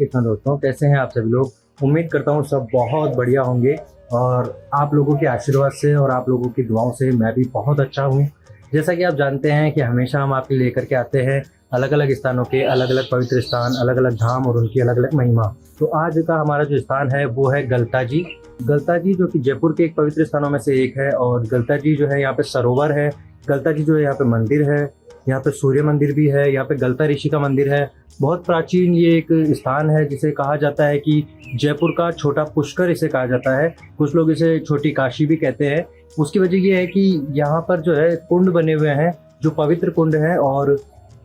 कृष्णा दोस्तों, कैसे हैं आप सभी लोग। उम्मीद करता हूँ सब बहुत बढ़िया होंगे और आप लोगों के आशीर्वाद से और आप लोगों की दुआओं से मैं भी बहुत अच्छा हूँ। जैसा कि आप जानते हैं कि हमेशा हम आपके लेकर के आते हैं अलग अलग स्थानों के अलग अलग पवित्र स्थान, अलग अलग धाम और उनकी अलग अलग महिमा। तो आज का हमारा जो स्थान है वो है गलता जी। गलता जी जो कि जयपुर के एक पवित्र स्थानों में से एक है और गलता जी जो है यहाँ पे सरोवर है। गलता जी जो है यहाँ पे मंदिर है, यहाँ पे सूर्य मंदिर भी है, यहाँ पे गलता ऋषि का मंदिर है। बहुत प्राचीन ये एक स्थान है जिसे कहा जाता है कि जयपुर का छोटा पुष्कर इसे कहा जाता है। कुछ लोग इसे छोटी काशी भी कहते हैं। उसकी वजह ये है कि यहाँ पर जो है कुंड बने हुए हैं जो पवित्र कुंड हैं और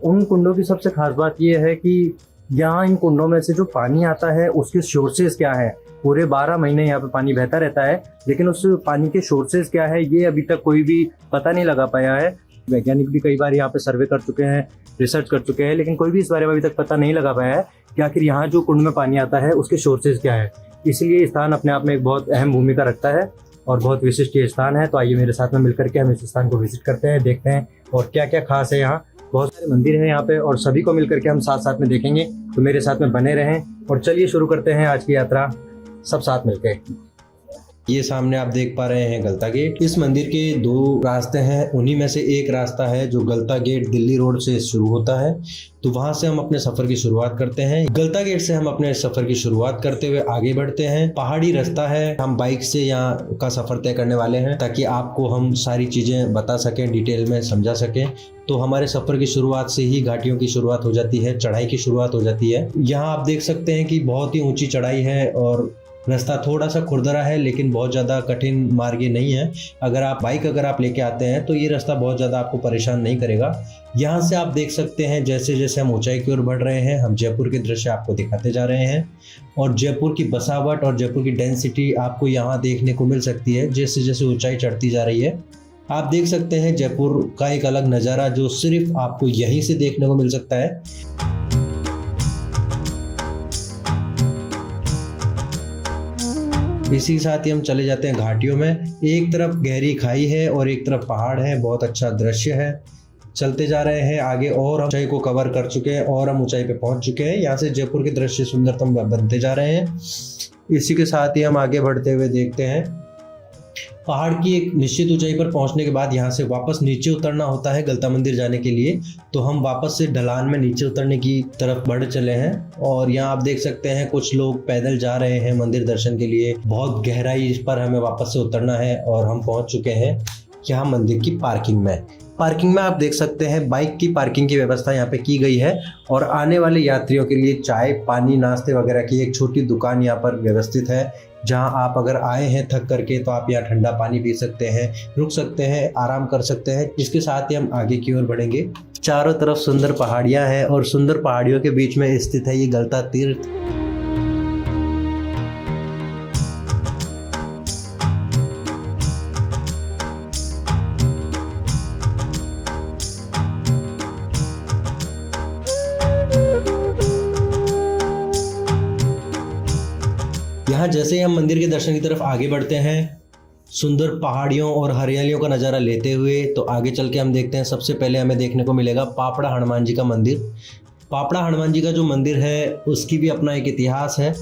उन कुंडों की सबसे खास बात ये है कि यहाँ इन कुंडों में से जो पानी आता है उसके सोर्सेज क्या है। पूरे 12 महीने यहाँ पे पानी बहता रहता है, लेकिन उस पानी के सोर्सेज क्या है ये अभी तक कोई भी पता नहीं लगा पाया है। वैज्ञानिक भी कई बार यहाँ पे सर्वे कर चुके हैं, रिसर्च कर चुके हैं, लेकिन कोई भी इस बारे में अभी तक पता नहीं लगा पाया है कि आखिर यहाँ जो कुंड में पानी आता है उसके सोर्सेज क्या है। इसलिए स्थान अपने आप में एक बहुत अहम भूमिका रखता है और बहुत विशिष्ट ये स्थान है। तो आइए मेरे साथ में मिलकर के हम इस स्थान को विजिट करते हैं, देखते हैं और क्या क्या खास है यहाँ। बहुत सारे मंदिर हैं यहाँ पे और सभी को मिलकर के हम साथ साथ में देखेंगे। तो मेरे साथ में बने रहें और चलिए शुरू करते हैं आज की यात्रा सब साथ मिलकर। ये सामने आप देख पा रहे हैं गलता गेट। इस मंदिर के 2 रास्ते हैं, उन्हीं में से एक रास्ता है जो गलता गेट दिल्ली रोड से शुरू होता है। तो वहां से हम अपने सफर की शुरुआत करते हैं। गलता गेट से हम अपने सफर की शुरुआत करते हुए आगे बढ़ते हैं। पहाड़ी रास्ता है, हम बाइक से यहाँ का सफर तय करने वाले हैं ताकि आपको हम सारी चीजें बता सकें, डिटेल में समझा सकें। तो हमारे सफर की शुरुआत से ही घाटियों की शुरुआत हो जाती है, चढ़ाई की शुरुआत हो जाती है। यहाँ आप देख सकते हैं कि बहुत ही ऊंची चढ़ाई है और रास्ता थोड़ा सा खुरदरा है, लेकिन बहुत ज़्यादा कठिन मार्ग नहीं है। अगर आप लेके आते हैं तो ये रास्ता बहुत ज़्यादा आपको परेशान नहीं करेगा। यहाँ से आप देख सकते हैं जैसे जैसे हम ऊंचाई की ओर बढ़ रहे हैं, हम जयपुर के दृश्य आपको दिखाते जा रहे हैं और जयपुर की बसावट और जयपुर की डेंसिटी आपको यहाँ देखने को मिल सकती है जैसे जैसे ऊंचाई चढ़ती जा रही है। आप देख सकते हैं जयपुर का एक अलग नज़ारा जो सिर्फ आपको यहीं से देखने को मिल सकता है। इसी के साथ ही हम चले जाते हैं घाटियों में। एक तरफ गहरी खाई है और एक तरफ पहाड़ है, बहुत अच्छा दृश्य है। चलते जा रहे हैं आगे और हम ऊंचाई को कवर कर चुके हैं और हम ऊंचाई पे पहुंच चुके हैं। यहाँ से जयपुर के दृश्य सुंदरतम बनते जा रहे हैं। इसी के साथ ही हम आगे बढ़ते हुए देखते हैं पहाड़ की एक निश्चित ऊंचाई पर पहुंचने के बाद यहाँ से वापस नीचे उतरना होता है गलता मंदिर जाने के लिए। तो हम वापस से ढलान में नीचे उतरने की तरफ बढ़ चले हैं और यहाँ आप देख सकते हैं कुछ लोग पैदल जा रहे हैं मंदिर दर्शन के लिए। बहुत गहराई पर हमें वापस से उतरना है और हम पहुंच चुके हैं यहाँ मंदिर की पार्किंग में आप देख सकते हैं बाइक की पार्किंग की व्यवस्था यहाँ पे की गई है और आने वाले यात्रियों के लिए चाय, पानी, नाश्ते वगैरह की एक छोटी दुकान यहाँ पर व्यवस्थित है, जहां आप अगर आए हैं थक करके तो आप यहाँ ठंडा पानी पी सकते हैं, रुक सकते हैं, आराम कर सकते हैं। इसके साथ ही हम आगे की ओर बढ़ेंगे। चारों तरफ सुंदर पहाड़ियां हैं और सुंदर पहाड़ियों के बीच में स्थित है ये गलता तीर्थ। यहाँ जैसे ही हम मंदिर के दर्शन की तरफ आगे बढ़ते हैं, सुंदर पहाड़ियों और हरियालियों का नज़ारा लेते हुए, तो आगे चल के हम देखते हैं सबसे पहले हमें देखने को मिलेगा पापड़ा हनुमान जी का मंदिर। पापड़ा हनुमान जी का जो मंदिर है उसकी भी अपना एक इतिहास है।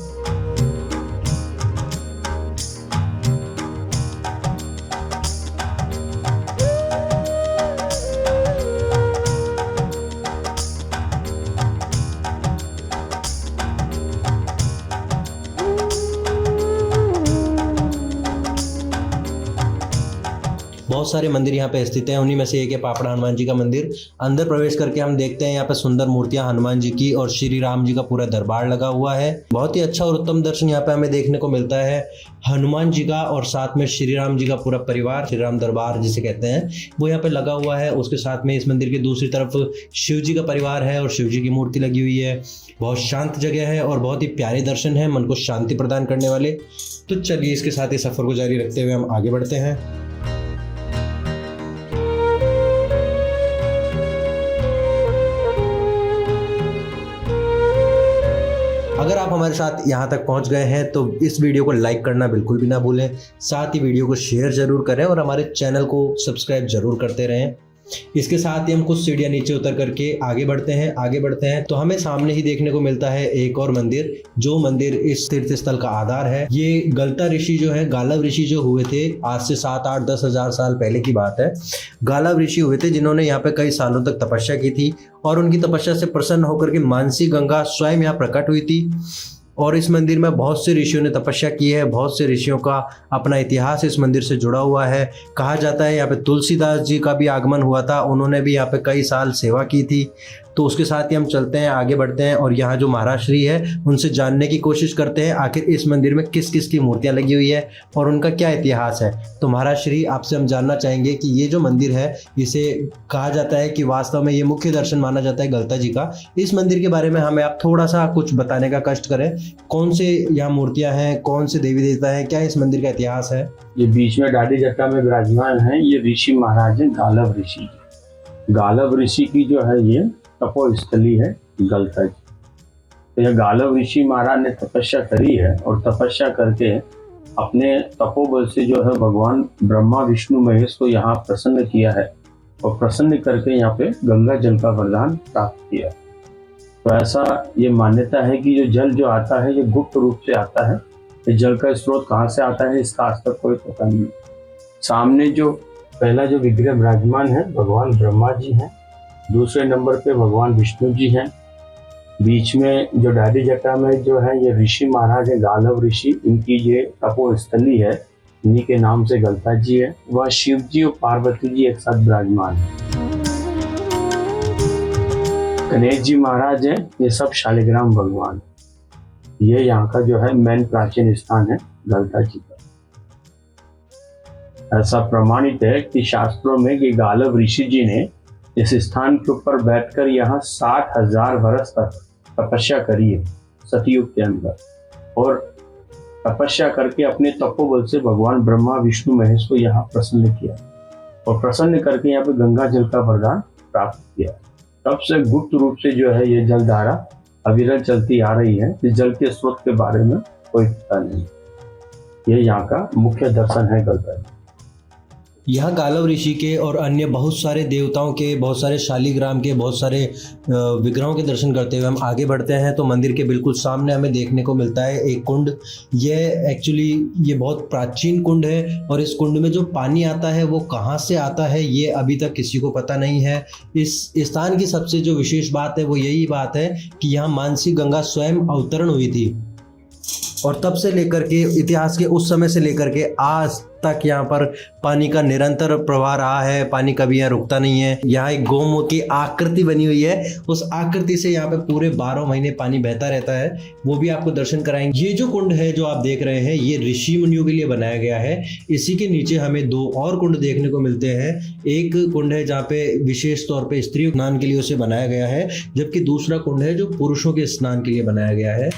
बहुत सारे मंदिर यहाँ पे स्थित हैं, उन्हीं में से एक है पापड़ा हनुमान जी का मंदिर। अंदर प्रवेश करके हम देखते हैं यहाँ पे सुंदर मूर्तियां हनुमान जी की और श्री राम जी का पूरा दरबार लगा हुआ है। बहुत ही अच्छा और उत्तम दर्शन यहाँ पे हमें देखने को मिलता है हनुमान जी का और साथ में श्री राम जी का पूरा परिवार, श्री राम दरबार जिसे कहते हैं, वो यहाँ पे लगा हुआ है। उसके साथ में इस मंदिर की दूसरी तरफ शिव जी का परिवार है और शिव जी की मूर्ति लगी हुई है। बहुत शांत जगह है और बहुत ही प्यारे दर्शन है, मन को शांति प्रदान करने वाले। तो चलिए इसके साथ ही सफर को जारी रखते हुए हम आगे बढ़ते हैं। अगर आप हमारे साथ यहाँ तक पहुँच गए हैं तो इस वीडियो को लाइक करना बिल्कुल भी ना भूलें, साथ ही वीडियो को शेयर जरूर करें और हमारे चैनल को सब्सक्राइब जरूर करते रहें। इसके साथ ही हम कुछ सीढ़ियाँ नीचे उतर करके आगे बढ़ते हैं तो हमें सामने ही देखने को मिलता है एक और मंदिर, जो मंदिर इस तीर्थ स्थल का आधार है। ये गलता ऋषि जो है, गालव ऋषि जो हुए थे आज से 7-8-10 हजार साल पहले की बात है, गालव ऋषि हुए थे जिन्होंने यहाँ पे कई सालों तक तपस्या की थी और उनकी तपस्या से प्रसन्न होकर के मानसी गंगा स्वयं यहाँ प्रकट हुई थी। और इस मंदिर में बहुत से ऋषियों ने तपस्या की है, बहुत से ऋषियों का अपना इतिहास इस मंदिर से जुड़ा हुआ है। कहा जाता है यहाँ पे तुलसीदास जी का भी आगमन हुआ था, उन्होंने भी यहाँ पे कई साल सेवा की थी। तो उसके साथ ही हम चलते हैं, आगे बढ़ते हैं और यहाँ जो महाराज श्री है उनसे जानने की कोशिश करते हैं आखिर इस मंदिर में किस किस की मूर्तियाँ लगी हुई है और उनका क्या इतिहास है। तो महाराज श्री, आपसे हम जानना चाहेंगे कि ये जो मंदिर है, इसे कहा जाता है कि वास्तव में ये मुख्य दर्शन माना जाता है गलता जी का। इस मंदिर के बारे में हमें आप थोड़ा सा कुछ बताने का कष्ट करें। कौन से यहाँ मूर्तियाँ हैं, कौन से देवी देवता हैं, क्या इस मंदिर का इतिहास है? ये बीच में डाडी जटा में विराजमान है, ये ऋषि महाराज है गालव ऋषि। गालव ऋषि की जो है ये तपोस्थली है गलता जी। तो यह गालव ऋषि महाराज ने तपस्या करी है और तपस्या करके अपने तपोबल से जो है भगवान ब्रह्मा विष्णु महेश को यहाँ प्रसन्न किया है और प्रसन्न करके यहाँ पे गंगा जल का वरदान प्राप्त किया। तो ऐसा ये मान्यता है कि जो जल जो आता है ये गुप्त रूप से आता है। ये जल का स्रोत कहाँ से आता है इसका आज तक कोई पता नहीं। सामने जो पहला जो विग्रह विराजमान है भगवान ब्रह्मा जी हैं, दूसरे नंबर पे भगवान विष्णु जी हैं, बीच में जो डाडी जटा में जो है ये ऋषि महाराज है गालव ऋषि, इनकी ये तपोस्थली है, इन्हीं के नाम से गलता जी है। वह शिव जी और पार्वती जी एक साथ विराजमान है। गणेश जी महाराज हैं, ये सब शालिग्राम भगवान। ये यहाँ का जो है मेन प्राचीन स्थान है गलता जी का। ऐसा प्रमाणित है कि शास्त्रों में कि गालव ऋषि जी ने इस स्थान के ऊपर बैठकर यहाँ 60,000 वर्ष तक तपस्या करी है सतयुग के अंदर, और तपस्या करके अपने तपोबल से भगवान ब्रह्मा विष्णु महेश को यहाँ प्रसन्न किया और प्रसन्न करके यहाँ पे गंगा जल का वरदान प्राप्त किया। तब से गुप्त रूप से जो है ये जलधारा अविरत चलती आ रही है। इस जल के स्रोत के बारे में कोई पता नहीं। ये यहाँ का मुख्य दर्शन है गलता। यहाँ गालव ऋषि के और अन्य बहुत सारे देवताओं के, बहुत सारे शालिग्राम के, बहुत सारे विग्रहों के दर्शन करते हुए हम आगे बढ़ते हैं तो मंदिर के बिल्कुल सामने हमें देखने को मिलता है एक कुंड। ये बहुत प्राचीन कुंड है और इस कुंड में जो पानी आता है वो कहाँ से आता है ये अभी तक किसी को पता नहीं है। इस स्थान की सबसे जो विशेष बात है वो यही बात है कि यहाँ मानसी गंगा स्वयं अवतरण हुई थी और तब से लेकर के इतिहास के उस समय से लेकर के आज तक यहाँ पर पानी का निरंतर प्रवाह रहा है। पानी कभी यहाँ रुकता नहीं है। यहाँ एक गौमुख की आकृति बनी हुई है, उस आकृति से यहाँ पे पूरे 12 महीने पानी बहता रहता है, वो भी आपको दर्शन कराएंगे। ये जो कुंड है जो आप देख रहे हैं ये ऋषि मुनियों के लिए बनाया गया है। इसी के नीचे हमें 2 और कुंड देखने को मिलते हैं। एक कुंड है जहाँ पे विशेष तौर पे स्त्री स्नान के लिए उसे बनाया गया है, जबकि दूसरा कुंड है जो पुरुषों के स्नान के लिए बनाया गया है।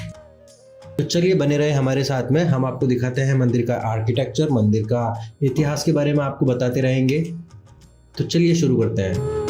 तो चलिए बने रहे हमारे साथ में, हम आपको दिखाते हैं मंदिर का आर्किटेक्चर, मंदिर का इतिहास के बारे में आपको बताते रहेंगे। तो चलिए शुरू करते हैं।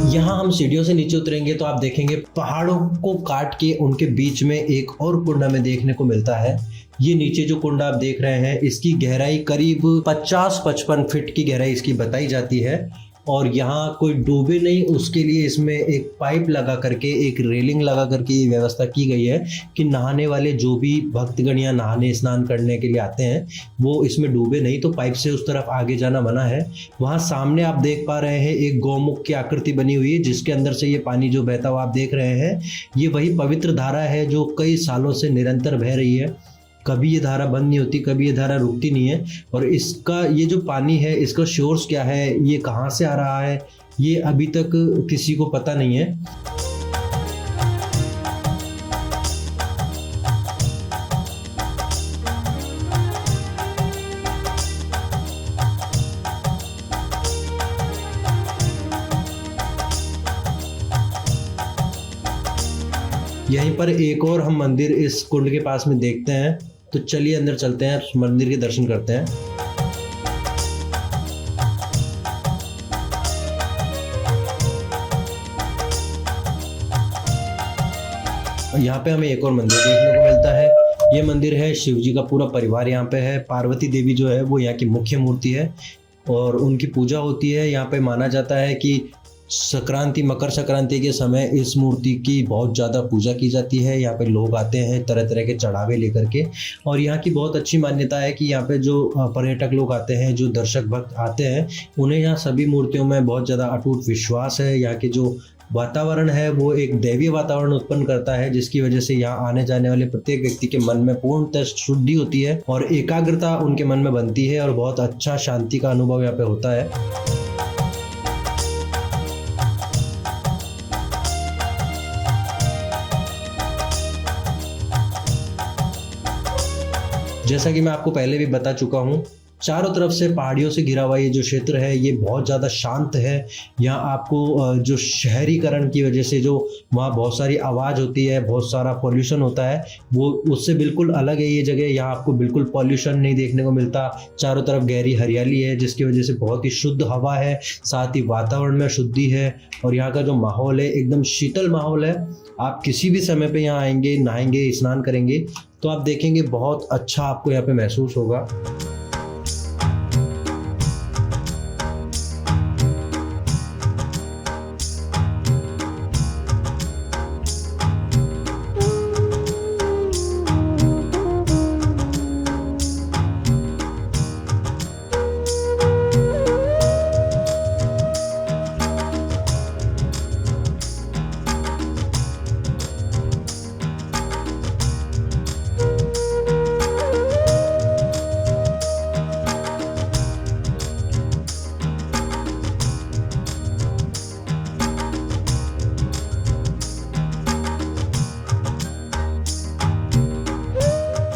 यहाँ हम सीढ़ियों से नीचे उतरेंगे तो आप देखेंगे पहाड़ों को काट के उनके बीच में एक और कुंड हमें देखने को मिलता है। ये नीचे जो कुंड आप देख रहे हैं इसकी गहराई करीब 50-55 फीट की गहराई इसकी बताई जाती है और यहाँ कोई डूबे नहीं उसके लिए इसमें एक पाइप लगा करके, एक रेलिंग लगा करके ये व्यवस्था की गई है कि नहाने वाले जो भी भक्तगण यहाँ नहाने स्नान करने के लिए आते हैं वो इसमें डूबे नहीं, तो पाइप से उस तरफ आगे जाना मना है। वहाँ सामने आप देख पा रहे हैं एक गौमुख की आकृति बनी हुई है जिसके अंदर से ये पानी जो बहता हुआ आप देख रहे हैं ये वही पवित्र धारा है जो कई सालों से निरंतर बह रही है। कभी ये धारा बंद नहीं होती, कभी ये धारा रुकती नहीं है। और इसका ये जो पानी है इसका सोर्स क्या है, ये कहाँ से आ रहा है, ये अभी तक किसी को पता नहीं है। यहीं पर एक और हम मंदिर इस कुंड के पास में देखते हैं, तो चलिए अंदर चलते हैं, मंदिर के दर्शन करते हैं। यहाँ पे हमें एक और मंदिर देखने को मिलता है। ये मंदिर है, शिव जी का पूरा परिवार यहाँ पे है। पार्वती देवी जो है वो यहाँ की मुख्य मूर्ति है और उनकी पूजा होती है। यहाँ पे माना जाता है कि संक्रांति, मकर संक्रांति के समय इस मूर्ति की बहुत ज़्यादा पूजा की जाती है। यहाँ पे लोग आते हैं तरह तरह के चढ़ावे लेकर के, और यहाँ की बहुत अच्छी मान्यता है कि यहाँ पे जो पर्यटक लोग आते हैं, जो दर्शक भक्त आते हैं, उन्हें यहाँ सभी मूर्तियों में बहुत ज़्यादा अटूट विश्वास है। यहाँ के जो वातावरण है वो एक दैवीय वातावरण उत्पन्न करता है, जिसकी वजह से यहाँ आने जाने वाले प्रत्येक व्यक्ति के मन में पूर्णतः शुद्धि होती है और एकाग्रता उनके मन में बनती है और बहुत अच्छा शांति का अनुभव यहाँ पे होता है। जैसा कि मैं आपको पहले भी बता चुका हूँ, चारों तरफ से पहाड़ियों से घिरा हुआ ये जो क्षेत्र है ये बहुत ज़्यादा शांत है। यहाँ आपको जो शहरीकरण की वजह से जो वहाँ बहुत सारी आवाज़ होती है, बहुत सारा पॉल्यूशन होता है, वो उससे बिल्कुल अलग है ये जगह। यहाँ आपको बिल्कुल पॉल्यूशन नहीं देखने को मिलता। चारों तरफ गहरी हरियाली है, जिसकी वजह से बहुत ही शुद्ध हवा है, साथ ही वातावरण में शुद्धि है और यहाँ का जो माहौल है एकदम शीतल माहौल है। आप किसी भी समय पे यहाँ आएंगे, नहाएंगे, स्नान करेंगे तो आप देखेंगे बहुत अच्छा आपको यहाँ पे महसूस होगा।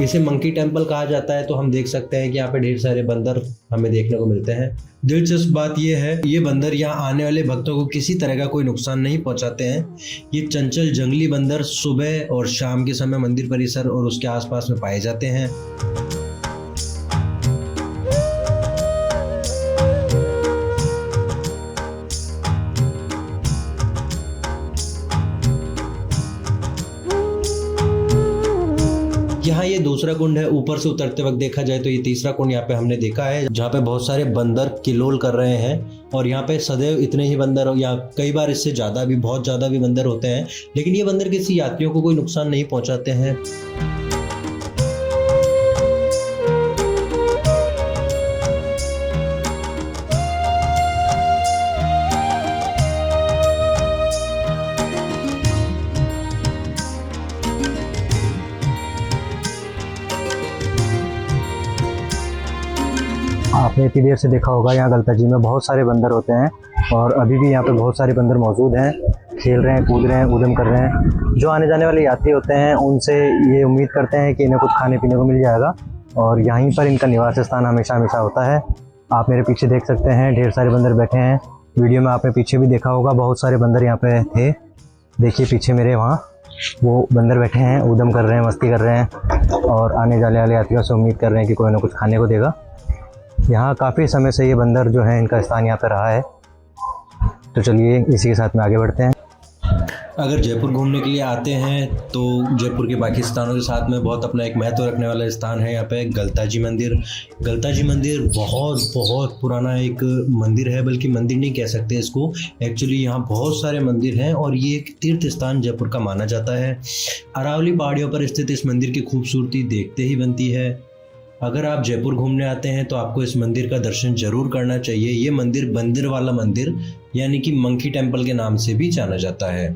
इसे मंकी टेम्पल कहा जाता है, तो हम देख सकते हैं कि यहाँ पे ढेर सारे बंदर हमें देखने को मिलते हैं। दिलचस्प बात यह है, ये बंदर यहाँ आने वाले भक्तों को किसी तरह का कोई नुकसान नहीं पहुँचाते हैं। ये चंचल जंगली बंदर सुबह और शाम के समय मंदिर परिसर और उसके आसपास में पाए जाते हैं। यहाँ ये दूसरा कुंड है। ऊपर से उतरते वक्त देखा जाए तो ये तीसरा कुंड यहाँ पे हमने देखा है, जहाँ पे बहुत सारे बंदर किलोल कर रहे हैं और यहाँ पे सदैव इतने ही बंदर या कई बार इससे ज़्यादा भी, बहुत ज़्यादा भी बंदर होते हैं, लेकिन ये बंदर किसी यात्रियों को कोई नुकसान नहीं पहुँचाते हैं। आपने इतनी देर से देखा होगा यहाँ गलता जी में बहुत सारे बंदर होते हैं और अभी भी यहाँ पे बहुत सारे बंदर मौजूद हैं, खेल रहे हैं, कूद रहे हैं, ऊधम कर रहे हैं। जो आने जाने वाले यात्री होते हैं उनसे ये उम्मीद करते हैं कि इन्हें कुछ खाने पीने को मिल जाएगा और यहीं पर इनका निवास स्थान हमेशा हमेशा होता है। आप मेरे पीछे देख सकते हैं ढेर सारे बंदर बैठे हैं। वीडियो में आपने पीछे भी देखा होगा बहुत सारे बंदर यहाँ पे थे। देखिए पीछे मेरे वहाँ वो बंदर बैठे हैं, ऊधम कर रहे हैं, मस्ती कर रहे हैं और आने जाने वाले यात्रियों से उम्मीद कर रहे हैं कि कोई ना कुछ खाने को देगा। यहाँ काफ़ी समय से ये बंदर जो है इनका स्थान यहाँ पर रहा है। तो चलिए इसी के साथ में आगे बढ़ते हैं। अगर जयपुर घूमने के लिए आते हैं तो जयपुर के बाकी स्थानों के साथ में बहुत अपना एक महत्व रखने वाला स्थान है यहाँ पे गलता जी मंदिर। गलता जी मंदिर बहुत बहुत पुराना एक मंदिर है, बल्कि मंदिर नहीं कह सकते इसको, एक्चुअली यहाँ बहुत सारे मंदिर हैं और ये एक तीर्थ स्थान जयपुर का माना जाता है। अरावली पहाड़ियों पर स्थित इस मंदिर की खूबसूरती देखते ही बनती है। अगर आप जयपुर घूमने आते हैं तो आपको इस मंदिर का दर्शन जरूर करना चाहिए। ये मंदिर बंदर वाला मंदिर यानी कि मंकी टेम्पल के नाम से भी जाना जाता है।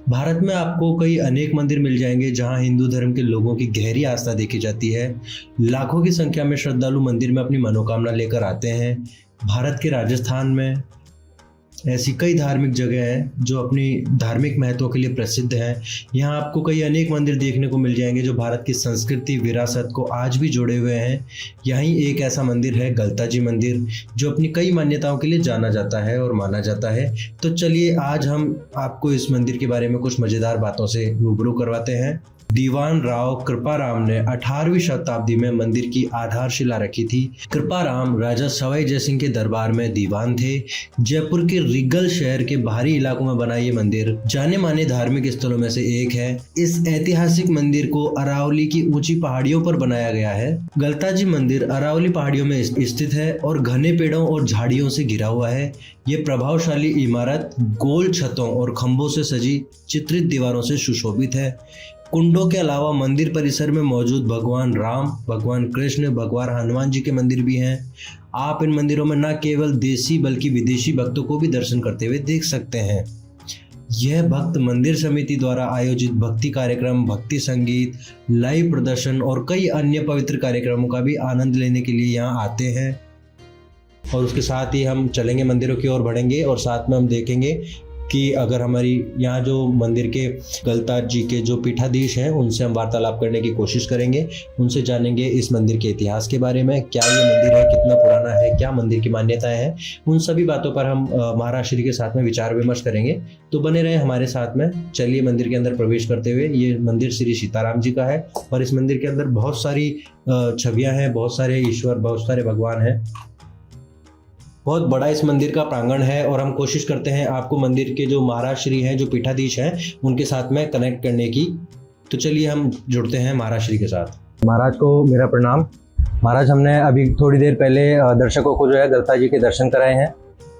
भारत में आपको कई अनेक मंदिर मिल जाएंगे जहां हिंदू धर्म के लोगों की गहरी आस्था देखी जाती है। लाखों की संख्या में श्रद्धालु मंदिर में अपनी मनोकामना लेकर आते हैं। भारत के राजस्थान में ऐसी कई धार्मिक जगह हैं जो अपनी धार्मिक महत्व के लिए प्रसिद्ध हैं। यहाँ आपको कई अनेक मंदिर देखने को मिल जाएंगे जो भारत की संस्कृति विरासत को आज भी जोड़े हुए हैं। यहीं एक ऐसा मंदिर है गलता जी मंदिर, जो अपनी कई मान्यताओं के लिए जाना जाता है और माना जाता है। तो चलिए आज हम आपको इस मंदिर के बारे में कुछ मज़ेदार बातों से रूबरू करवाते हैं। दीवान राव कृपाराम ने 18वीं शताब्दी में मंदिर की आधारशिला रखी थी। कृपाराम राजा सवाई जयसिंह के दरबार में दीवान थे। जयपुर के रिगल शहर के बाहरी इलाकों में बना ये मंदिर जाने माने धार्मिक स्थलों में से एक है। इस ऐतिहासिक मंदिर को अरावली की ऊंची पहाड़ियों पर बनाया गया है। गलताजी मंदिर अरावली पहाड़ियों में स्थित है और घने पेड़ों और झाड़ियों से घिरा हुआ है। ये प्रभावशाली इमारत गोल छतों और खंभों से सजी चित्रित दीवारों से सुशोभित है। कुंडों के अलावा मंदिर परिसर में मौजूद भगवान राम, भगवान कृष्ण, भगवान हनुमान जी के मंदिर भी हैं। आप इन मंदिरों में न केवल देसी बल्कि विदेशी भक्तों को भी दर्शन करते हुए देख सकते हैं। यह भक्त मंदिर समिति द्वारा आयोजित भक्ति कार्यक्रम, भक्ति संगीत, लाइव प्रदर्शन और कई अन्य पवित्र कार्यक्रमों का भी आनंद लेने के लिए यहाँ आते हैं। और उसके साथ ही हम चलेंगे, मंदिरों की ओर बढ़ेंगे और साथ में हम देखेंगे कि अगर हमारी यहाँ जो मंदिर के गलताज जी के जो पीठाधीश हैं उनसे हम वार्तालाप करने की कोशिश करेंगे। उनसे जानेंगे इस मंदिर के इतिहास के बारे में, क्या ये मंदिर है, कितना पुराना है, क्या मंदिर की मान्यताएं हैं। उन सभी बातों पर हम महाराज श्री के साथ में विचार विमर्श करेंगे। तो बने रहे हमारे साथ में। चलिए मंदिर के अंदर प्रवेश करते हुए। ये मंदिर श्री सीताराम जी का है और इस मंदिर के अंदर बहुत सारी छवियाँ हैं, बहुत सारे ईश्वर, बहुत सारे भगवान हैं। बहुत बड़ा इस मंदिर का प्रांगण है और हम कोशिश करते हैं आपको मंदिर के जो महाराज श्री हैं, जो पीठाधीश हैं, उनके साथ में कनेक्ट करने की। तो चलिए हम जुड़ते हैं महाराज श्री के साथ। महाराज को मेरा प्रणाम। महाराज, हमने अभी थोड़ी देर पहले दर्शकों को जो है गलता जी के दर्शन कराए हैं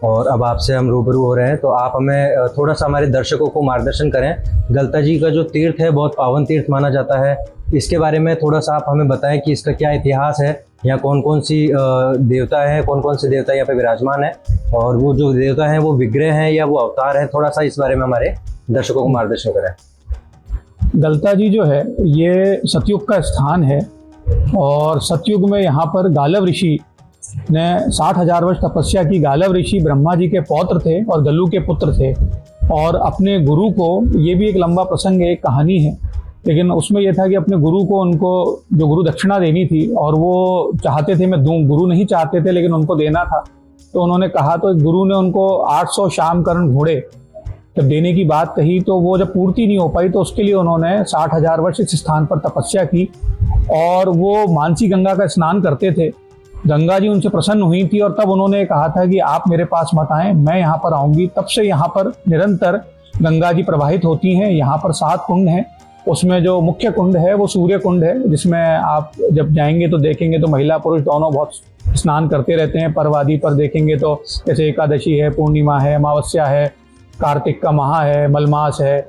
और अब आपसे हम रूबरू हो रहे हैं। तो आप हमें थोड़ा सा हमारे दर्शकों को मार्गदर्शन करें। गलता जी का जो तीर्थ है बहुत पावन तीर्थ माना जाता है, इसके बारे में थोड़ा सा आप हमें बताएं कि इसका क्या इतिहास है, यहाँ कौन कौन सी देवता है, कौन कौन से देवता यहाँ पे विराजमान है और वो जो देवता हैं वो विग्रह हैं या वो अवतार है। थोड़ा सा इस बारे में हमारे दर्शकों को मार्गदर्शन करें। गलता जी जो है ये सतयुग का स्थान है और सतयुग में यहाँ पर गालव ऋषि ने 60,000 वर्ष तपस्या की। गालव ऋषि ब्रह्मा जी के पौत्र थे और गल्लू के पुत्र थे और अपने गुरु को, ये भी एक लंबा प्रसंग है, एक कहानी है, लेकिन उसमें यह था कि अपने गुरु को, उनको जो गुरु दक्षिणा देनी थी और वो चाहते थे मैं दूं, गुरु नहीं चाहते थे लेकिन उनको देना था। तो उन्होंने कहा, तो गुरु ने उनको 800 शाम कर्ण घोड़े जब देने की बात कही तो वो जब पूर्ति नहीं हो पाई तो उसके लिए उन्होंने 60,000 वर्ष इस स्थान पर तपस्या की और वो मानसी गंगा का स्नान करते थे। गंगा जी उनसे प्रसन्न हुई थी और तब उन्होंने कहा था कि आप मेरे पास मत आएं, मैं यहाँ पर आऊँगी। तब से यहाँ पर निरंतर गंगा जी प्रवाहित होती हैं। यहाँ पर 7 कुंड हैं, उसमें जो मुख्य कुंड है वो सूर्य कुंड है, जिसमें आप जब जाएंगे तो देखेंगे तो महिला पुरुष दोनों बहुत स्नान करते रहते हैं। पर्वादि पर देखेंगे तो जैसे एकादशी है, पूर्णिमा है, अमावस्या है, कार्तिक का माह है, मलमास है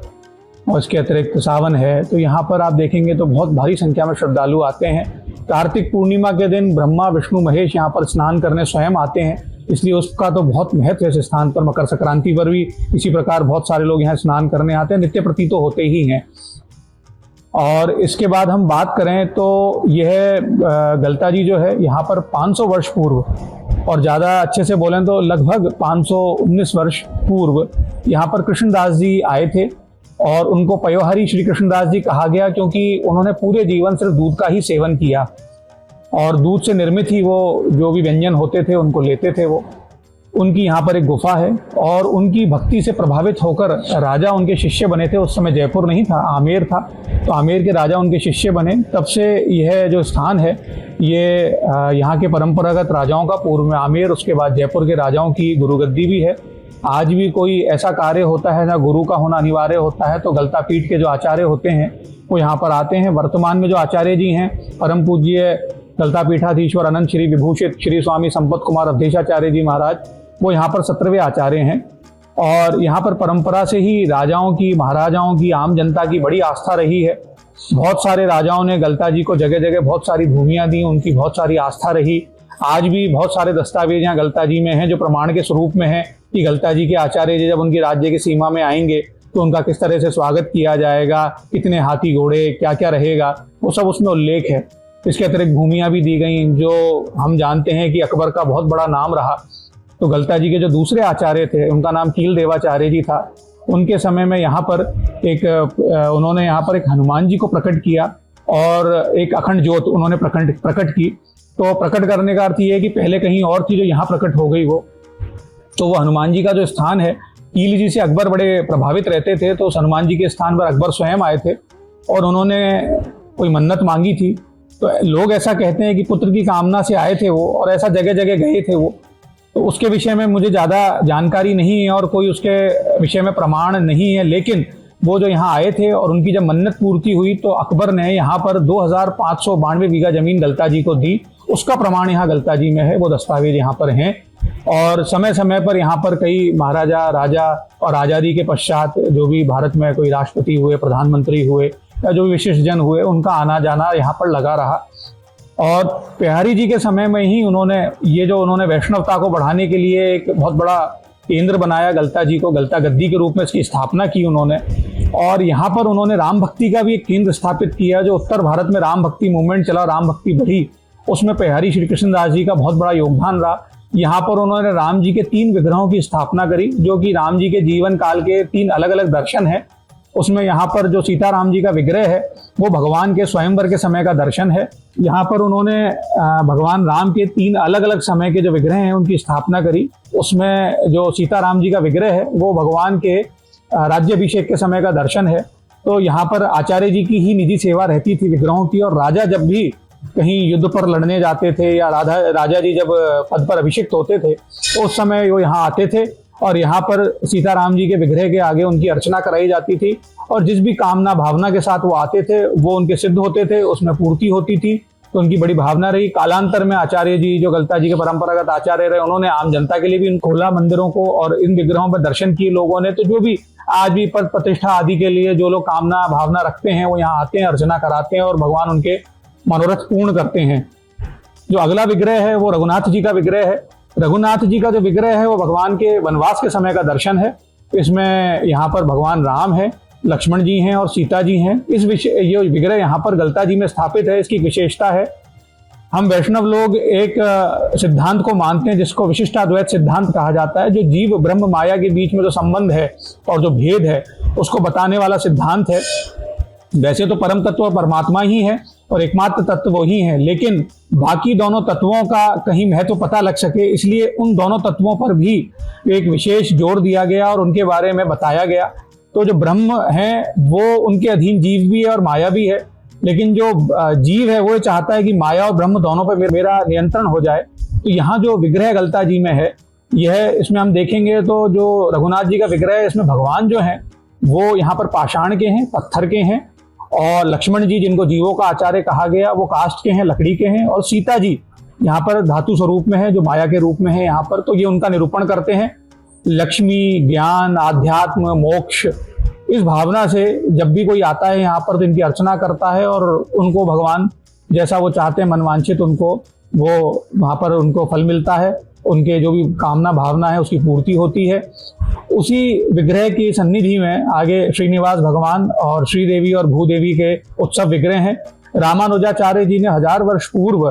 और इसके अतिरिक्त सावन है। तो यहाँ पर आप देखेंगे तो बहुत भारी संख्या में श्रद्धालु आते हैं। कार्तिक पूर्णिमा के दिन ब्रह्मा विष्णु महेश यहाँ पर स्नान करने स्वयं आते हैं, इसलिए उसका तो बहुत महत्व है इस स्थान पर। मकर संक्रांति पर भी इसी प्रकार बहुत सारे लोग यहाँ स्नान करने आते हैं, नित्य प्रति तो होते ही हैं। और इसके बाद हम बात करें तो यह गलता जी जो है यहाँ पर 500 वर्ष पूर्व, और ज़्यादा अच्छे से बोलें तो लगभग 519 वर्ष पूर्व यहाँ पर कृष्णदास जी आए थे और उनको पयोहरी श्री कृष्णदास जी कहा गया क्योंकि उन्होंने पूरे जीवन सिर्फ दूध का ही सेवन किया और दूध से निर्मित ही वो जो भी व्यंजन होते थे उनको लेते थे। वो उनकी यहाँ पर एक गुफा है और उनकी भक्ति से प्रभावित होकर राजा उनके शिष्य बने थे। उस समय जयपुर नहीं था, आमेर था, तो आमेर के राजा उनके शिष्य बने। तब से यह जो स्थान है ये यहाँ के परंपरागत राजाओं का, पूर्व में आमेर, उसके बाद जयपुर के राजाओं की गुरुगद्दी भी है। आज भी कोई ऐसा कार्य होता है जहाँ गुरु का होना अनिवार्य होता है तो गलता पीठ के जो आचार्य होते हैं वो यहाँ पर आते हैं। वर्तमान में जो आचार्य जी हैं परम पूज्य गलता पीठाधीश्वर अनंत श्री विभूषित श्री स्वामी संपत कुमार अवधेशाचार्य जी महाराज, वो यहाँ पर 17वें आचार्य हैं। और यहाँ पर परंपरा से ही राजाओं की, महाराजाओं की, आम जनता की बड़ी आस्था रही है। बहुत सारे राजाओं ने गलता जी को जगह जगह बहुत सारी भूमियाँ दी, उनकी बहुत सारी आस्था रही। आज भी बहुत सारे दस्तावेज यहाँ गलता जी में हैं जो प्रमाण के स्वरूप में हैं कि गलता जी के आचार्य जी जब उनकी राज्य की सीमा में आएंगे तो उनका किस तरह से स्वागत किया जाएगा, कितने हाथी घोड़े, क्या क्या रहेगा, वो सब उसमें उल्लेख है। इसके अतिरिक्त भूमियाँ भी दी गई जो हम जानते हैं कि अकबर का बहुत बड़ा नाम रहा। तो गलता जी के जो दूसरे आचार्य थे उनका नाम कील देवाचार्य जी था। उनके समय में यहाँ पर उन्होंने यहाँ पर एक हनुमान जी को प्रकट किया और एक अखंड ज्योत उन्होंने प्रकट की। तो प्रकट करने का अर्थ ये है कि पहले कहीं और थी जो यहाँ प्रकट हो गई वो। तो वो हनुमान जी का जो स्थान है, कील जी से अकबर बड़े प्रभावित रहते थे तो उस हनुमान जी के स्थान पर अकबर स्वयं आए थे और उन्होंने कोई मन्नत मांगी थी। तो लोग ऐसा कहते हैं कि पुत्र की कामना से आए थे वो और ऐसा जगह जगह गए थे वो। तो उसके विषय में मुझे ज़्यादा जानकारी नहीं है और कोई उसके विषय में प्रमाण नहीं है, लेकिन वो जो यहाँ आए थे और उनकी जब मन्नत पूर्ति हुई तो अकबर ने यहाँ पर 2592 बीघा जमीन गलता जी को दी। उसका प्रमाण यहाँ गलता जी में है, वो दस्तावेज यहाँ पर हैं। और समय समय पर यहाँ पर कई महाराजा, राजा और आज़ादी के पश्चात जो भी भारत में कोई राष्ट्रपति हुए, प्रधानमंत्री हुए या जो भी विशिष्ट जन हुए, उनका आना जाना यहाँ पर लगा रहा। और बिहारी जी के समय में ही उन्होंने वैष्णवता को बढ़ाने के लिए एक बहुत बड़ा केंद्र बनाया गलता जी को, गलता गद्दी के रूप में इसकी स्थापना की उन्होंने। और यहाँ पर उन्होंने राम भक्ति का भी एक केंद्र स्थापित किया। जो उत्तर भारत में राम भक्ति मूवमेंट चला, राम भक्ति बढ़ी, उसमें बिहारी श्री कृष्णदास जी का बहुत बड़ा योगदान रहा। यहाँ पर उन्होंने राम जी के 3 विग्रहों की स्थापना करी, जो कि राम जी के जीवन काल के 3 अलग अलग दर्शन है। उसमें यहाँ पर जो सीताराम जी का विग्रह है वो भगवान के स्वयंवर के समय का दर्शन है। यहाँ पर उन्होंने भगवान राम के 3 अलग अलग समय के जो विग्रह हैं उनकी स्थापना करी। उसमें जो सीताराम जी का विग्रह है वो भगवान के राज्याभिषेक के समय का दर्शन है। तो यहाँ पर आचार्य जी की ही निजी सेवा रहती थी विग्रहों की, और राजा जब भी कहीं युद्ध पर लड़ने जाते थे या राजा जी जब पद पर अभिषिक्त होते थे तो उस समय वो यहाँ आते थे और यहाँ पर सीताराम जी के विग्रह के आगे उनकी अर्चना कराई जाती थी। और जिस भी कामना भावना के साथ वो आते थे वो उनके सिद्ध होते थे, उसमें पूर्ति होती थी। तो उनकी बड़ी भावना रही। कालांतर में आचार्य जी जो गलता जी के परंपरागत आचार्य रहे, उन्होंने आम जनता के लिए भी खोला मंदिरों को और इन विग्रहों पर दर्शन किए लोगों ने। तो जो भी आज भी पद प्रतिष्ठा आदि के लिए जो लोग कामना भावना रखते हैं वो यहाँ आते हैं, अर्चना कराते हैं और भगवान उनके मनोरथ पूर्ण करते हैं। जो अगला विग्रह है वो रघुनाथ जी का विग्रह है। रघुनाथ जी का जो विग्रह है वो भगवान के वनवास के समय का दर्शन है। इसमें यहाँ पर भगवान राम है, लक्ष्मण जी हैं और सीता जी हैं। ये विग्रह यहाँ पर गलता जी में स्थापित है। इसकी विशेषता है, हम वैष्णव लोग एक सिद्धांत को मानते हैं जिसको विशिष्टाद्वैत सिद्धांत कहा जाता है, जो जीव ब्रह्म माया के बीच में जो संबंध है और जो भेद है उसको बताने वाला सिद्धांत है। वैसे तो परम तत्व परमात्मा ही है और एकमात्र तत्व वो ही है, लेकिन बाकी दोनों तत्वों का कहीं महत्व पता लग सके इसलिए उन दोनों तत्वों पर भी एक विशेष जोर दिया गया और उनके बारे में बताया गया। तो जो ब्रह्म है वो उनके अधीन जीव भी है और माया भी है, लेकिन जो जीव है वो चाहता है कि माया और ब्रह्म दोनों पर मेरा नियंत्रण हो जाए। तो यहाँ जो विग्रह गलता जी में है, यह इसमें हम देखेंगे तो जो रघुनाथ जी का विग्रह है इसमें भगवान जो है वो यहाँ पर पाषाण के हैं, पत्थर के हैं, और लक्ष्मण जी जिनको जीवों का आचार्य कहा गया वो काष्ठ के हैं, लकड़ी के हैं, और सीता जी यहाँ पर धातु स्वरूप में है, जो माया के रूप में है यहाँ पर। तो ये उनका निरूपण करते हैं। लक्ष्मी, ज्ञान, आध्यात्म, मोक्ष, इस भावना से जब भी कोई आता है यहाँ पर तो इनकी अर्चना करता है और उनको भगवान जैसा वो चाहते हैं मनवांछित उनको वो वहाँ पर उनको फल मिलता है। उनके जो भी कामना भावना है उसकी पूर्ति होती है। उसी विग्रह की सन्निधि में आगे श्रीनिवास भगवान और श्रीदेवी और भूदेवी के उत्सव विग्रह हैं। रामानुजाचार्य जी ने 1000 वर्ष पूर्व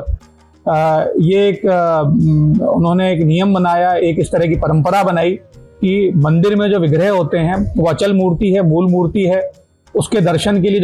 उन्होंने एक नियम बनाया, एक इस तरह की परंपरा बनाई कि मंदिर में जो विग्रह होते हैं वो अचल मूर्ति है, मूल मूर्ति है। उसके दर्शन के लिए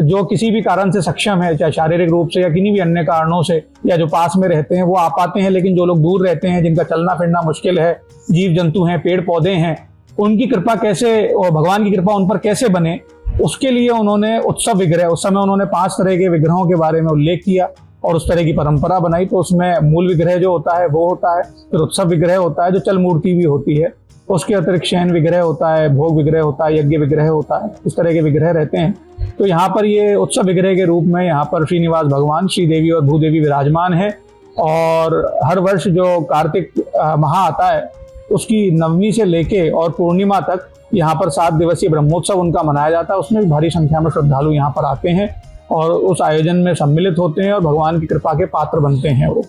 जो किसी भी कारण से सक्षम है, चाहे शारीरिक रूप से या किन्हीं भी अन्य कारणों से, या जो पास में रहते हैं वो आ पाते हैं, लेकिन जो लोग दूर रहते हैं, जिनका चलना फिरना मुश्किल है, जीव जंतु हैं, पेड़ पौधे हैं, उनकी कृपा कैसे और भगवान की कृपा उन पर कैसे बने, उसके लिए उन्होंने उत्सव विग्रह, उस समय उन्होंने 5 तरह के विग्रहों के बारे में उल्लेख किया और उस तरह की परंपरा बनाई। तो उसमें मूल विग्रह जो होता है वो होता है, फिर उत्सव विग्रह होता है जो चल मूर्ति भी होती है, उसके अतिरिक्त शयन विग्रह होता है, भोग विग्रह होता है, यज्ञ विग्रह होता है, इस तरह के विग्रह रहते हैं। तो यहाँ पर ये उत्सव विग्रह के रूप में यहाँ पर श्रीनिवास भगवान, श्रीदेवी और भूदेवी विराजमान है। और हर वर्ष जो कार्तिक माह आता है उसकी नवमी से लेके और पूर्णिमा तक यहाँ पर 7 दिवसीय ब्रह्मोत्सव उनका मनाया जाता है। उसमें भी भारी संख्या में श्रद्धालु यहाँ पर आते हैं और उस आयोजन में सम्मिलित होते हैं और भगवान की कृपा के पात्र बनते हैं वो।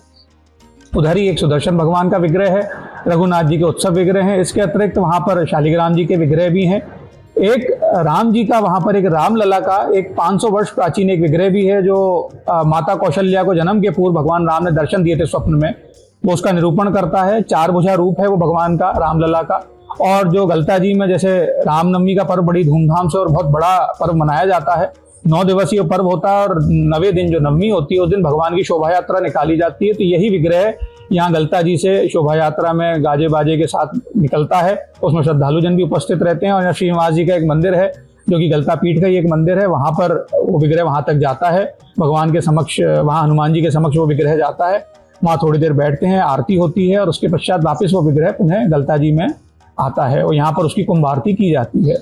उधर ही एक सुदर्शन भगवान का विग्रह है, रघुनाथ जी के उत्सव विग्रह हैं। इसके अतिरिक्त वहाँ पर शालिग्राम जी के विग्रह भी हैं। एक राम जी का वहाँ पर एक रामलला का एक 500 वर्ष प्राचीन एक विग्रह भी है, जो माता कौशल्या को जन्म के पूर्व भगवान राम ने दर्शन दिए थे स्वप्न में, वो उसका निरूपण करता है। 4 भुजा रूप है वो भगवान का, रामलला का। और जो गलता जी में जैसे रामनवमी का पर्व बड़ी धूमधाम से और बहुत बड़ा पर्व मनाया जाता है, 9 दिवसीय पर्व होता है और 9वें दिन जो नवमी होती है उस दिन भगवान की शोभा यात्रा निकाली जाती है। तो यही विग्रह यहाँ गलता जी से शोभा यात्रा में गाजे बाजे के साथ निकलता है। उसमें श्रद्धालुजन भी उपस्थित रहते हैं। और यहाँ श्रीनिवास जी का एक मंदिर है जो कि गलता पीठ का ही एक मंदिर है, वहाँ पर वो विग्रह वहाँ तक जाता है, भगवान के समक्ष, वहाँ हनुमान जी के समक्ष वो विग्रह जाता है, वहाँ थोड़ी देर बैठते हैं, आरती होती है और उसके पश्चात वापस वो विग्रह पुनः गलता जी में आता है और यहाँ पर उसकी कुंभ आरती की जाती है।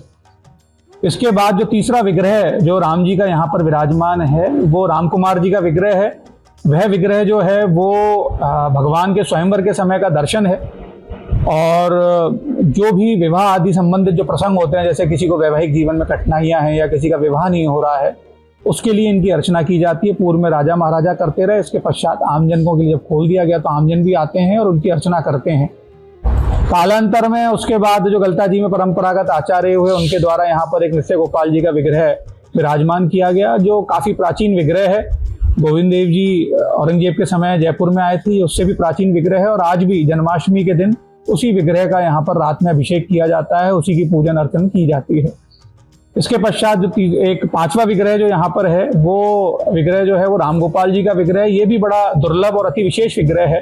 इसके बाद जो तीसरा विग्रह जो राम जी का यहाँ पर विराजमान है वो राम कुमार जी का विग्रह है। वह विग्रह जो है वो भगवान के स्वयंवर के समय का दर्शन है और जो भी विवाह आदि संबंधित जो प्रसंग होते हैं, जैसे किसी को वैवाहिक जीवन में कठिनाइयां हैं या किसी का विवाह नहीं हो रहा है, उसके लिए इनकी अर्चना की जाती है। पूर्व में राजा महाराजा करते रहे, इसके पश्चात आमजन के लिए जब खोल दिया गया तो आमजन भी आते हैं और उनकी अर्चना करते हैं। कालांतर में उसके बाद जो गलता जी में परंपरागत आचार्य हुए उनके द्वारा यहाँ पर एक नित्य गोपाल जी का विग्रह विराजमान किया गया, जो काफ़ी प्राचीन विग्रह है। गोविंद देव जी औरंगजेब के समय जयपुर में आए थे, उससे भी प्राचीन विग्रह है और आज भी जन्माष्टमी के दिन उसी विग्रह का यहाँ पर रात में अभिषेक किया जाता है, उसी की पूजन अर्चन की जाती है। इसके पश्चात जो एक पांचवा विग्रह जो यहाँ पर है वो विग्रह जो है वो राम गोपाल जी का विग्रह है। ये भी बड़ा दुर्लभ और अति विशेष विग्रह है।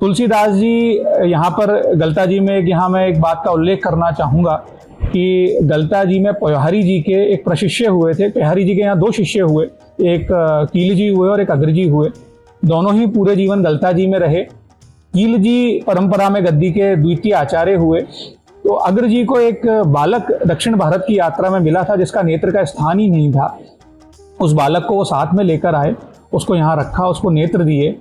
तुलसीदास जी यहाँ पर गलता जी में यहाँ मैं एक बात का उल्लेख करना चाहूँगा कि गलता जी में पोहारी जी के एक प्रशिष्य हुए थे। पोहारी जी के यहाँ दो शिष्य हुए, एक कील जी हुए और एक अग्र जी हुए। दोनों ही पूरे जीवन गलता जी में रहे। कील जी परंपरा में गद्दी के द्वितीय आचार्य हुए, तो अग्र जी को एक बालक दक्षिण भारत की यात्रा में मिला था जिसका नेत्र का स्थान ही नहीं था। उस बालक को वो साथ में लेकर आए, उसको यहाँ रखा, उसको नेत्र दिए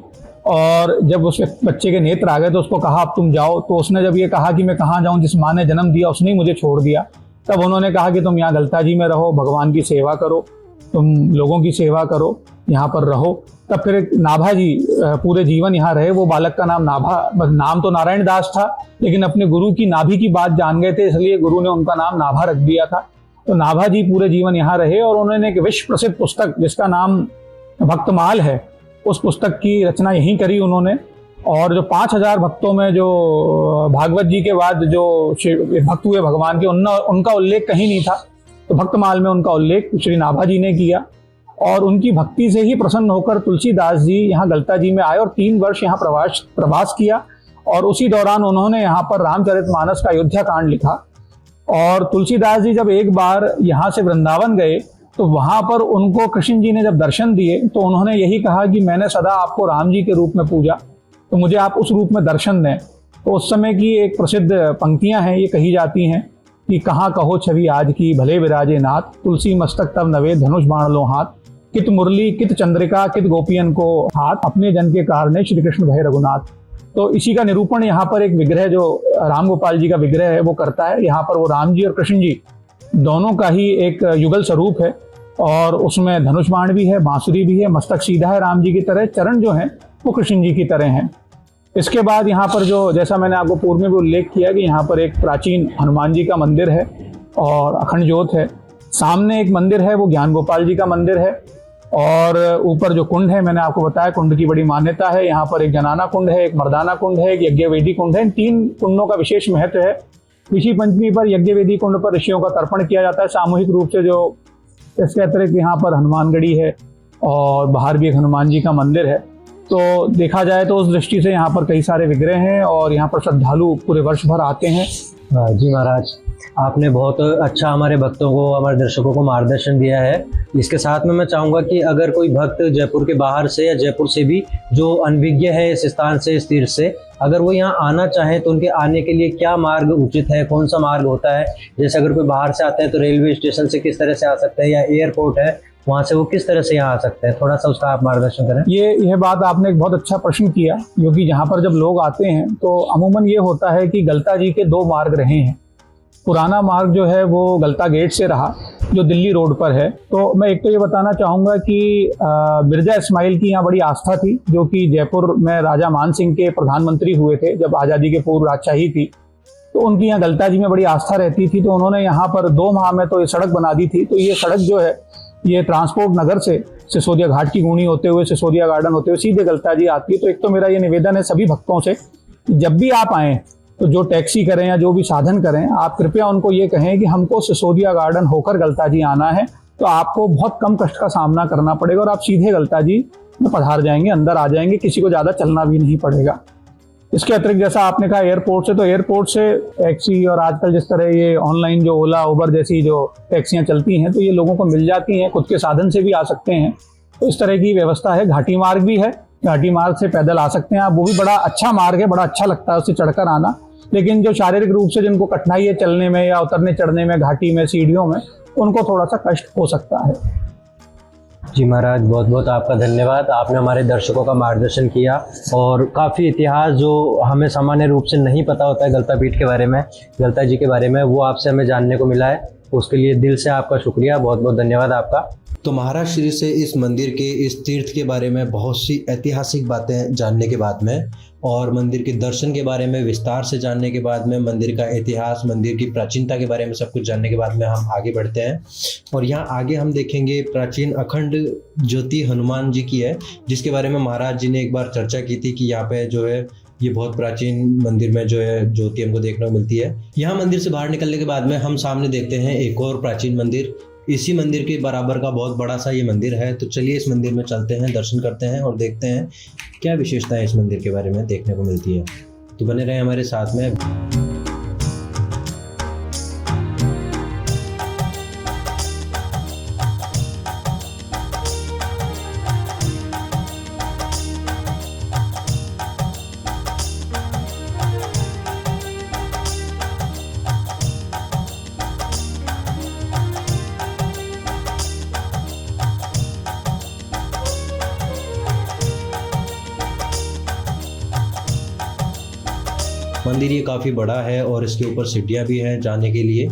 और जब उस बच्चे के नेत्र आ गए तो उसको कहा अब तुम जाओ। तो उसने जब ये कहा कि मैं कहाँ जाऊँ, जिस माँ ने जन्म दिया उसने ही मुझे छोड़ दिया, तब उन्होंने कहा कि तुम यहाँ गलता जी में रहो, भगवान की सेवा करो, तुम लोगों की सेवा करो, यहाँ पर रहो। तब फिर नाभा जी पूरे जीवन यहाँ रहे। वो बालक का नाम नाभा, नाम तो नारायण दास था लेकिन अपने गुरु की नाभि की बात जान गए थे, इसलिए गुरु ने उनका नाम नाभा रख दिया था। तो नाभा जी पूरे जीवन यहाँ रहे और उन्होंने एक विश्व प्रसिद्ध पुस्तक जिसका नाम भक्तमाल है, उस पुस्तक की रचना यहीं करी उन्होंने। और जो 5000 भक्तों में जो भागवत जी के बाद जो भक्त हुए भगवान के, उनका उल्लेख कहीं नहीं था, तो भक्तमाल में उनका उल्लेख श्री नाभा जी ने किया। और उनकी भक्ति से ही प्रसन्न होकर तुलसीदास जी यहाँ गलता जी में आए और 3 वर्ष यहाँ प्रवास किया और उसी दौरान उन्होंने यहाँ पर रामचरितमानस का अयोध्या कांड लिखा। और तुलसीदास जी जब एक बार यहाँ से वृंदावन गए तो वहाँ पर उनको कृष्ण जी ने जब दर्शन दिए तो उन्होंने यही कहा कि मैंने सदा आपको राम जी के रूप में पूजा, तो मुझे आप उस रूप में दर्शन दें। तो उस समय की एक प्रसिद्ध पंक्तियाँ हैं, ये कही जाती हैं कि कहाँ कहो छवि आज की भले विराजे नाथ, तुलसी मस्तक तब नवे धनुष बाण लो हाथ, कित मुरली कित चंद्रिका कित गोपियन को हाथ, अपने जन के कारणे श्री कृष्ण भय रघुनाथ। तो इसी का निरूपण यहाँ पर एक विग्रह जो राम गोपाल जी का विग्रह है वो करता है। यहाँ पर वो राम जी और कृष्ण जी दोनों का ही एक युगल स्वरूप है और उसमें धनुष बाण भी है, बांसुरी भी है, मस्तक सीधा है राम जी की तरह, चरण जो हैं वो कृष्ण जी की तरह हैं। इसके बाद यहाँ पर जो, जैसा मैंने आपको पूर्व में भी उल्लेख किया कि यहाँ पर एक प्राचीन हनुमान जी का मंदिर है और अखंड ज्योत है। सामने एक मंदिर है वो ज्ञान गोपाल जी का मंदिर है और ऊपर जो कुंड है मैंने आपको बताया, कुंड की बड़ी मान्यता है। यहाँ पर एक जनाना कुंड है, एक मर्दाना कुंड है, एक यज्ञवेदी कुंड है। इन 3 कुंडों का विशेष महत्व है। ऋषि पंचमी पर यज्ञवेदी कुंड पर ऋषियों का तर्पण किया जाता है सामूहिक रूप से। जो इसके अतिरिक्त यहाँ पर हनुमानगढ़ी है और बाहर भी एक हनुमान जी का मंदिर है। तो देखा जाए तो उस दृष्टि से यहाँ पर कई सारे विग्रह हैं और यहाँ पर श्रद्धालु पूरे वर्ष भर आते हैं। जी महाराज, आपने बहुत अच्छा हमारे भक्तों को, हमारे दर्शकों को मार्गदर्शन दिया है। इसके साथ में मैं चाहूँगा कि अगर कोई भक्त जयपुर के बाहर से या जयपुर से भी जो अनभिज्ञ है इस स्थान से, इस तीर्थ से, अगर वो यहाँ आना चाहे तो उनके आने के लिए क्या मार्ग उचित है, कौन सा मार्ग होता है? जैसे अगर कोई बाहर से आता है तो रेलवे स्टेशन से किस तरह से आ सकता है या एयरपोर्ट है वहाँ से वो किस तरह से यहाँ आ सकते हैं? थोड़ा सा उसका आप मार्गदर्शन करें। यह बात आपने एक बहुत अच्छा प्रश्न किया, क्योंकि जहाँ पर जब लोग आते हैं तो अमूमन ये होता है कि गलता जी के 2 मार्ग रहे हैं। पुराना मार्ग जो है वो गलता गेट से रहा जो दिल्ली रोड पर है। तो मैं एक तो ये बताना चाहूँगा कि मिर्जा इस्माइल की यहाँ बड़ी आस्था थी, जो कि जयपुर में राजा मान सिंह के प्रधानमंत्री हुए थे जब आज़ादी के पूर्व राजशाही थी। तो उनकी यहाँ गलता जी में बड़ी आस्था रहती थी। तो उन्होंने यहाँ पर 2 माह में तो ये सड़क बना दी थी। तो ये सड़क जो है ये ट्रांसपोर्ट नगर से सिसोदिया घाट की गुणी होते हुए, सिसोदिया गार्डन होते हुए सीधे गलता जी आती है। तो एक तो मेरा ये निवेदन है सभी भक्तों से, जब भी आप आएँ तो जो टैक्सी करें या जो भी साधन करें, आप कृपया उनको ये कहें कि हमको सिसोदिया गार्डन होकर गलता जी आना है। तो आपको बहुत कम कष्ट का सामना करना पड़ेगा और आप सीधे गलता जी में पधार जाएंगे, अंदर आ जाएंगे, किसी को ज़्यादा चलना भी नहीं पड़ेगा। इसके अतिरिक्त जैसा आपने कहा एयरपोर्ट से, तो एयरपोर्ट से टैक्सी और आजकल जिस तरह ये ऑनलाइन जो ओला उबर जैसी जो टैक्सियां चलती हैं तो ये लोगों को मिल जाती हैं, खुद के साधन से भी आ सकते हैं। तो इस तरह की व्यवस्था है। घाटी मार्ग भी है, घाटी मार्ग से पैदल आ सकते हैं आप, वो भी बड़ा अच्छा मार्ग है, बड़ा अच्छा लगता है उससे चढ़कर आना। लेकिन जो शारीरिक रूप से जिनको कठिनाई है चलने में या उतरने चढ़ने में घाटी में सीढ़ियों में, उनको थोड़ा सा कष्ट हो सकता है। जी महाराज, बहुत बहुत आपका धन्यवाद। आपने हमारे दर्शकों का मार्गदर्शन किया और काफ़ी इतिहास जो हमें सामान्य रूप से नहीं पता होता है गलता पीठ के बारे में, गलता जी के बारे में, वो आपसे हमें जानने को मिला है। उसके लिए दिल से आपका शुक्रिया, बहुत बहुत धन्यवाद आपका। तो महाराज श्री से इस मंदिर के, इस तीर्थ के बारे में बहुत सी ऐतिहासिक बातें जानने के बाद में और मंदिर के दर्शन के बारे में विस्तार से जानने के बाद में, मंदिर का इतिहास, मंदिर की प्राचीनता के बारे में सब कुछ जानने के बाद में हम आगे बढ़ते हैं। और यहाँ आगे हम देखेंगे प्राचीन अखंड ज्योति हनुमान जी की है, जिसके बारे में महाराज जी ने एक बार चर्चा की थी कि यहाँ पे जो है ये बहुत प्राचीन मंदिर में जो है ज्योति हमको देखने को मिलती है। यहाँ मंदिर से बाहर निकलने के बाद में हम सामने देखते हैं एक और प्राचीन मंदिर। इसी मंदिर के बराबर का बहुत बड़ा सा ये मंदिर है। तो चलिए इस मंदिर में चलते हैं, दर्शन करते हैं और देखते हैं क्या विशेषताएं इस मंदिर के बारे में देखने को मिलती है। तो बने रहें हमारे साथ में। मंदिर ये काफ़ी बड़ा है और इसके ऊपर सीढ़ियाँ भी हैं जाने के लिए।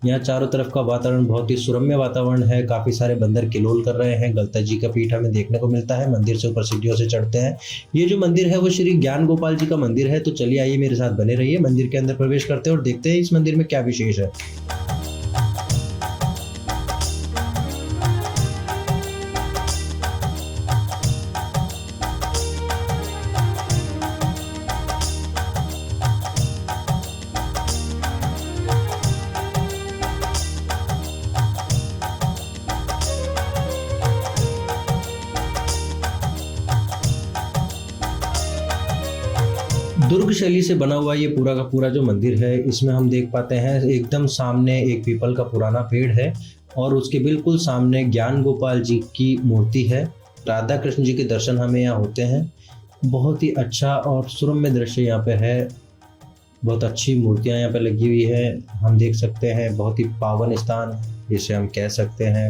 यहाँ चारों तरफ का वातावरण बहुत ही सुरम्य वातावरण है। काफ़ी सारे बंदर किलोल कर रहे हैं। गलता जी का पीठ हमें देखने को मिलता है। मंदिर से ऊपर सीढ़ियों से चढ़ते हैं। ये जो मंदिर है वो श्री ज्ञान गोपाल जी का मंदिर है। तो चलिए आइए मेरे साथ बने रहिए, मंदिर के अंदर प्रवेश करते हैं और देखते हैं इस मंदिर में क्या विशेष है। दुर्ग शैली से बना हुआ ये पूरा का पूरा जो मंदिर है, इसमें हम देख पाते हैं एकदम सामने एक पीपल का पुराना पेड़ है और उसके बिल्कुल सामने ज्ञान गोपाल जी की मूर्ति है। राधा कृष्ण जी के दर्शन हमें यहाँ होते हैं। बहुत ही अच्छा और सुरम्य दृश्य यहाँ पे है। बहुत अच्छी मूर्तियाँ यहाँ पे लगी हुई है, हम देख सकते हैं। बहुत ही पावन स्थान जिसे हम कह सकते हैं।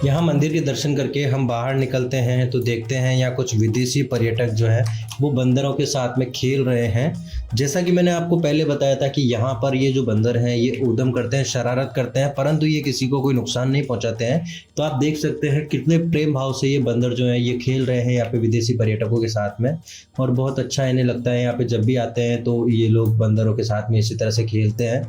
यहाँ मंदिर के दर्शन करके हम बाहर निकलते हैं तो देखते हैं यहाँ कुछ विदेशी पर्यटक जो है वो बंदरों के साथ में खेल रहे हैं। जैसा कि मैंने आपको पहले बताया था कि यहाँ पर ये जो बंदर हैं ये उद्यम करते हैं, शरारत करते हैं, परंतु ये किसी को कोई नुकसान नहीं पहुँचाते हैं। तो आप देख सकते हैं कितने प्रेम भाव से ये बंदर जो है ये खेल रहे हैं यहाँ पे विदेशी पर्यटकों के साथ में। और बहुत अच्छा इन्हें लगता है। यहाँ पे जब भी आते हैं तो ये लोग बंदरों के साथ में इसी तरह से खेलते हैं।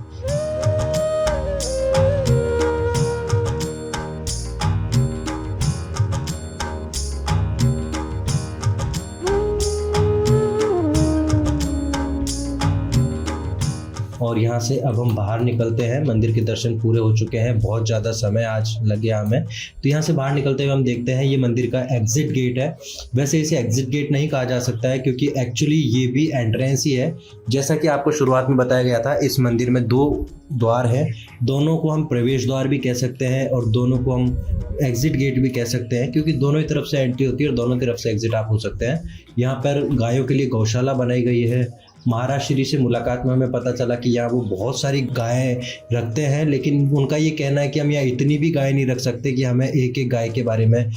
और यहाँ से अब हम बाहर निकलते हैं। मंदिर के दर्शन पूरे हो चुके हैं, बहुत ज़्यादा समय आज लग गया हमें। तो यहाँ से बाहर निकलते हुए हम देखते हैं ये मंदिर का एग्जिट गेट है। वैसे इसे एग्जिट गेट नहीं कहा जा सकता है क्योंकि एक्चुअली ये भी एंट्रेंस ही है। जैसा कि आपको शुरुआत में बताया गया था, इस मंदिर में 2 द्वार हैं। दोनों को हम प्रवेश द्वार भी कह सकते हैं और दोनों को हम एग्जिट गेट भी कह सकते हैं क्योंकि दोनों ही तरफ से एंट्री होती है और दोनों तरफ से एग्जिट आप हो सकते हैं। यहाँ पर गायों के लिए गौशाला बनाई गई है। महाराज श्री से मुलाकात में हमें पता चला कि यहाँ वो बहुत सारी गायें रखते हैं, लेकिन उनका ये कहना है कि हम यहाँ इतनी भी गाय नहीं रख सकते कि हमें एक एक गाय के बारे में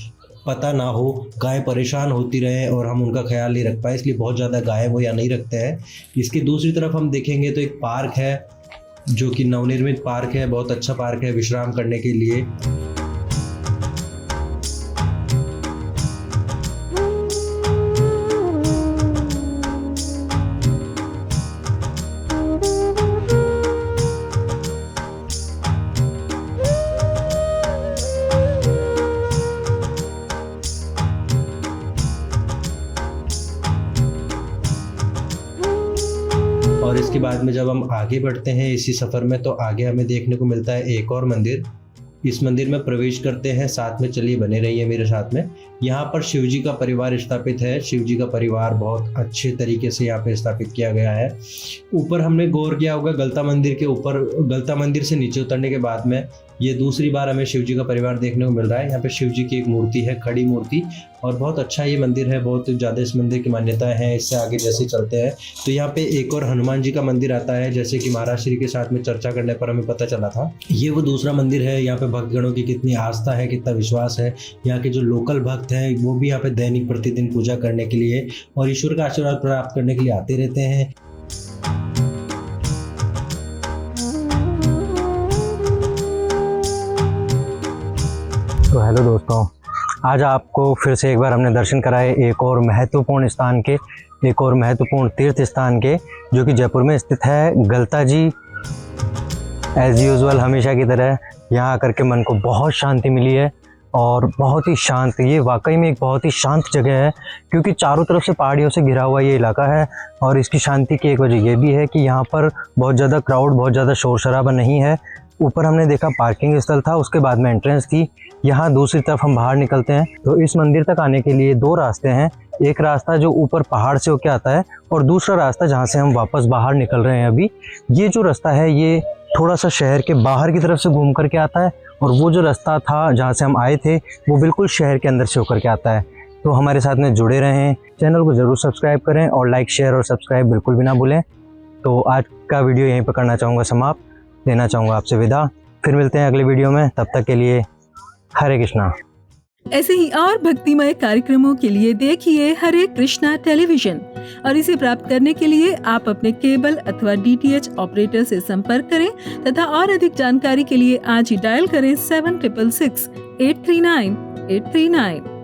पता ना हो, गाय परेशान होती रहे और हम उनका ख्याल नहीं रख पाए, इसलिए बहुत ज़्यादा गाय वो यहाँ नहीं रखते हैं। इसकी दूसरी तरफ हम देखेंगे तो एक पार्क है जो कि नवनिर्मित पार्क है। बहुत अच्छा पार्क है विश्राम करने के लिए। इसके बाद में जब हम आगे बढ़ते हैं इसी सफ़र में, तो आगे हमें देखने को मिलता है एक और मंदिर। इस मंदिर में प्रवेश करते हैं, साथ में चलिए बने रहिए मेरे साथ में। यहाँ पर शिव जी का परिवार स्थापित है। शिव जी का परिवार बहुत अच्छे तरीके से यहाँ पे स्थापित किया गया है। ऊपर हमने गौर किया होगा गलता मंदिर के ऊपर, गलता मंदिर से नीचे उतरने के बाद में ये दूसरी बार हमें शिव जी का परिवार देखने को मिल रहा है। यहाँ पे शिव जी की एक मूर्ति है, खड़ी मूर्ति, और बहुत अच्छा ये मंदिर है। बहुत ज़्यादा इस मंदिर की मान्यताएं हैं। इससे आगे जैसे चलते हैं तो यहाँ पे एक और हनुमान जी का मंदिर आता है, जैसे कि महाराज श्री के साथ में चर्चा करने पर हमें पता चला था। ये वो दूसरा मंदिर है। यहाँ पे भक्तगणों की कितनी आस्था है, कितना विश्वास है। यहाँ के जो लोकल भक्त हैं वो भी यहाँ पे दैनिक प्रतिदिन पूजा करने के लिए और ईश्वर का आशीर्वाद प्राप्त करने के लिए आते रहते हैं। तो हेलो दोस्तों, आज आपको फिर से एक बार हमने दर्शन कराए एक और महत्वपूर्ण स्थान के, एक और महत्वपूर्ण तीर्थ स्थान के, जो कि जयपुर में स्थित है गलता जी। एज़ यूजुअल हमेशा की तरह यहाँ आकर के मन को बहुत शांति मिली है और बहुत ही शांत, ये वाकई में एक बहुत ही शांत जगह है, क्योंकि चारों तरफ से पहाड़ियों से घिरा हुआ ये इलाका है। और इसकी शांति की एक वजह ये भी है कि यहाँ पर बहुत ज़्यादा क्राउड, बहुत ज़्यादा शोर शराबा नहीं है। ऊपर हमने देखा पार्किंग स्थल था, उसके बाद में एंट्रेंस थी। यहाँ दूसरी तरफ हम बाहर निकलते हैं तो इस मंदिर तक आने के लिए दो रास्ते हैं। एक रास्ता जो ऊपर पहाड़ से होकर आता है और दूसरा रास्ता जहाँ से हम वापस बाहर निकल रहे हैं अभी। ये जो रास्ता है ये थोड़ा सा शहर के बाहर की तरफ से घूम करके आता है, और वो जो रास्ता था जहाँ से हम आए थे वो बिल्कुल शहर के अंदर से होकर के आता है। तो हमारे साथ में जुड़े रहें, चैनल को ज़रूर सब्सक्राइब करें और लाइक, शेयर और सब्सक्राइब बिल्कुल भी ना भूलें। तो आज का वीडियो यहीं पर करना चाहूँगा समाप्त, लेना चाहूँगा आपसे विदा। फिर मिलते हैं अगले वीडियो में, तब तक के लिए हरे कृष्णा। ऐसे ही और भक्तिमय कार्यक्रमों के लिए देखिए हरे कृष्णा टेलीविजन, और इसे प्राप्त करने के लिए आप अपने केबल अथवा DTH ऑपरेटर से संपर्क करें तथा और अधिक जानकारी के लिए आज ही डायल करें 7666 839 839।